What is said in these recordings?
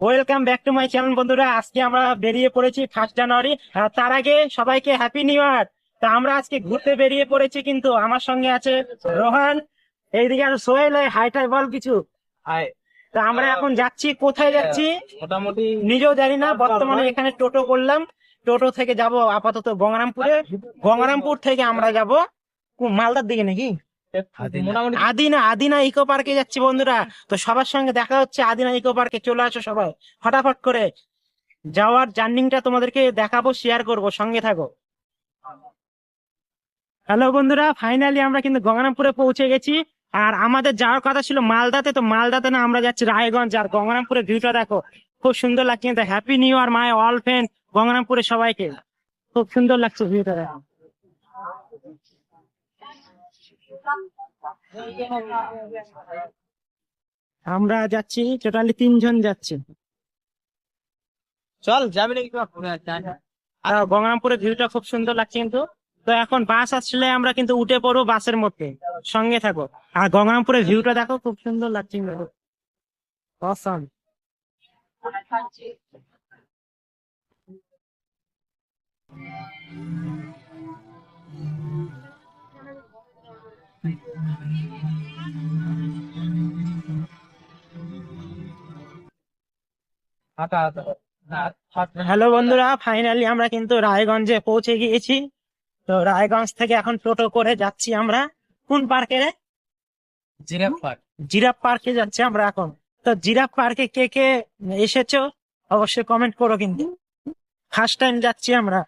Welcome back to my channel বন্ধুরা। আজকে আমরা বেরিয়ে পড়েছি 1 জানুয়ারি। তার আগে সবাইকে হ্যাপি নিউ ইয়ার। তা আমরা আজকে ঘুরতে বেরিয়ে পড়েছি, কিন্তু আমার সঙ্গে আছে রোহান, এইদিকে আর সোহেল। হাই বল কিছু। হাই। তা আমরা এখন যাচ্ছি, কোথায় যাচ্ছি মোটামুটি নিজেও জানি না। বর্তমানে এখানে টোটো করলাম, টোটো থেকে যাব আপাতত গঙ্গারামপুরে। গঙ্গারামপুর থেকে আমরা যাব মালদার দিকে নাকি মোটামুটি আদিনা আদিনা ইকো পার্কে যাচ্ছি বন্ধুরা। তো সবার সঙ্গে দেখা হচ্ছে আদিনা ইকো পার্কে। চলে আসো সবাই ফটাফট করে। যাওয়ার জার্নিংটা তোমাদেরকে দেখাবো, শেয়ার করব, সঙ্গে থাকো। হ্যালো বন্ধুরা, ফাইনালি আমরা কিন্তু গঙ্গারামপুরে পৌঁছে গেছি। আর আমাদের যাওয়ার কথা ছিল মালদাতে, তো মালদাতে না, আমরা যাচ্ছি রায়গঞ্জ। আর গঙ্গারামপুরের ভিউটা দেখো, খুব সুন্দর লাগছে। কিন্তু happy new year my all friend গঙ্গারামপুরে সবাইকে। খুব সুন্দর লাগছে ভিউটা দেখো। আমরা যাচ্ছি, টোটালি 3 জন যাচ্ছি। চল যাবি নাকি? আর গঙ্গারামপুরের ভিউটা খুব সুন্দর লাগছে কিন্তু। তো এখন বাস আসলে আমরা কিন্তু উঠে পড়বো বাসের মধ্যে, সঙ্গে থাকো। আর গঙ্গারামপুরের ভিউটা দেখো, খুব সুন্দর লাগছে কিন্তু। Awesome. হাঁটা হাঁটা হ্যালো বন্ধুরা, ফাইনালি আমরা কিন্তু রায়গঞ্জে পৌঁছে গিয়েছি। তো রায়গঞ্জ থেকে এখন টোটো করে যাচ্ছি আমরা কোন পার্কে রে? Giraffe park. জিরাফ পার্কে যাচ্ছি আমরা এখন। তো জিরাফ পার্কে কে কে এসেছো অবশ্যই কমেন্ট করো কিন্তু। ফার্স্ট টাইম যাচ্ছি আমরা।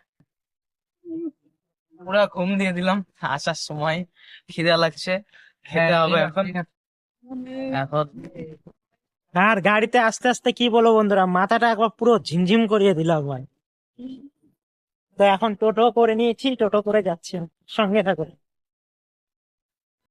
পুরা ঘুম দিয়ে দিলাম আসার সময়। খিদে লাগছে, খেতে হবে এখন। এখন আর গাড়িতে আস্তে আস্তে কি বলবো বন্ধুরা, মাথাটা একবার পুরো ঝিমঝিম করিয়ে দিলাম ভাই। তো এখন টোটো করে নিয়েছি, টোটো করে যাচ্ছি, সঙ্গে থাকো।